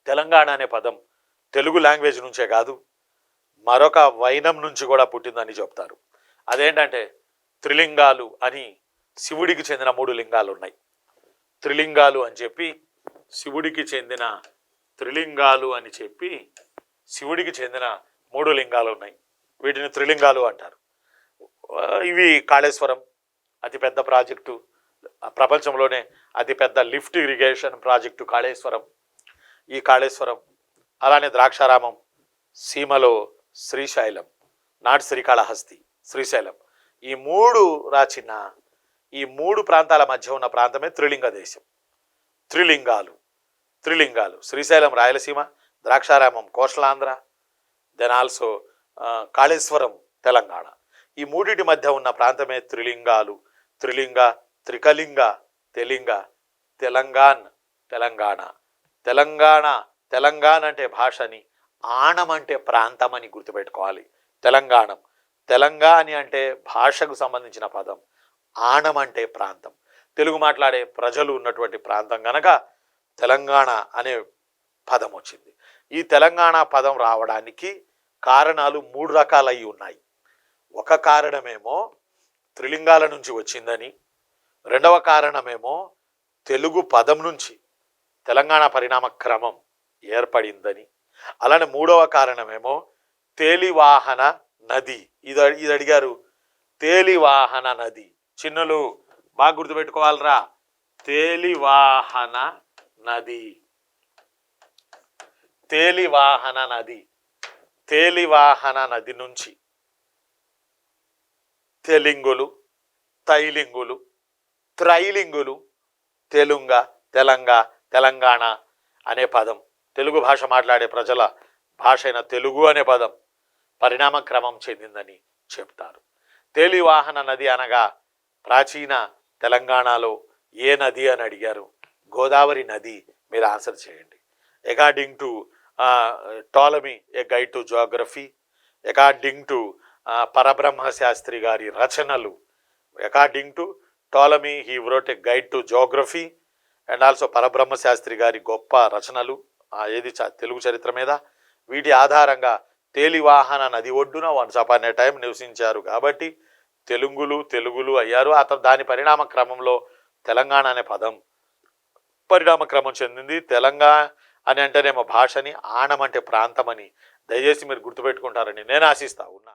తెలంగాణ అనే పదం తెలుగు లాంగ్వేజ్ నుంచే కాదు, మరొక వైనం నుంచి కూడా పుట్టిందని చెప్తారు. అదేంటంటే త్రిలింగాలు అని శివుడికి చెందిన 3 లింగాలు ఉన్నాయి. త్రిలింగాలు అని చెప్పి శివుడికి చెందిన త్రిలింగాలు అని చెప్పి శివుడికి చెందిన 3 లింగాలు ఉన్నాయి. వీటిని త్రిలింగాలు అంటారు. ఇవి కాళేశ్వరం అతిపెద్ద ప్రాజెక్టు, ప్రపంచంలోనే అతిపెద్ద లిఫ్ట్ ఇరిగేషన్ ప్రాజెక్టు కాళేశ్వరం. ఈ కాళేశ్వరం, అలానే ద్రాక్షారామం, సీమలో శ్రీశైలం, నాట్ శ్రీకాళహస్తి, శ్రీశైలం. ఈ 3 రాచిన ఈ 3 ప్రాంతాల మధ్య ఉన్న ప్రాంతమే త్రిలింగ దేశం. త్రిలింగాలు శ్రీశైలం రాయలసీమ, ద్రాక్షారామం కోస్టలాంధ్ర, దెన్ ఆల్సో కాళేశ్వరం తెలంగాణ. ఈ 3 మధ్య ఉన్న ప్రాంతమే త్రిలింగాలు. త్రిలింగ, త్రికలింగ, తెలంగాణ. తెలంగాణ అంటే భాషని, ఆణం అంటే ప్రాంతం అని గుర్తుపెట్టుకోవాలి. తెలంగాణ అంటే భాషకు సంబంధించిన పదం, ఆణం అంటే ప్రాంతం, తెలుగు మాట్లాడే ప్రజలు ఉన్నటువంటి ప్రాంతం గనక తెలంగాణ అనే పదం వచ్చింది. ఈ తెలంగాణ పదం రావడానికి కారణాలు 3 రకాలై ఉన్నాయి. ఒక కారణమేమో త్రిలింగాల నుంచి వచ్చిందని, రెండవ కారణమేమో తెలుగు పదం నుంచి తెలంగాణ పరిణామ క్రమం ఏర్పడిందని, అలానే 3వ కారణమేమో తేలివాహన నది. ఇది అడిగారు. తేలివాహన నది, చిన్నలు బాగా గుర్తుపెట్టుకోవాలరా. తేలివాహన నది నుంచి తెలింగులు, తైలింగులు, త్రైలింగులు, తెలంగాణ అనే పదం, తెలుగు భాష మాట్లాడే ప్రజల భాష అయిన తెలుగు అనే పదం పరిణామ క్రమం చెందిందని చెప్తారు. తేలివాహన నది అనగా ప్రాచీన తెలంగాణలో ఏ నది అని అడిగారు. గోదావరి నది. మీరు ఆన్సర్ చేయండి. According to Ptolemy A guide to Geography, according to పరబ్రహ్మ శాస్త్రి గారి రచనలు, according to Ptolemy he wrote A guide to Geography and also పరబ్రహ్మ శాస్త్రి గారి గొప్ప రచనలు తెలుగు చరిత్ర మీద. వీటి ఆధారంగా తేలివాహన నది ఒడ్డున వన్స్ అపాన్ ఏ టైం నివసించారు కాబట్టి తెలుగులు అయ్యారు. దాని పరిణామ క్రమంలో తెలంగాణ అనే పదం పరిణామ క్రమం చెందింది. తెలంగాణ అని అంటేనేమో భాషని, ఆణం అంటే ప్రాంతం అని దయచేసి మీరు గుర్తుపెట్టుకుంటారని నేను ఆశిస్తా ఉన్నా.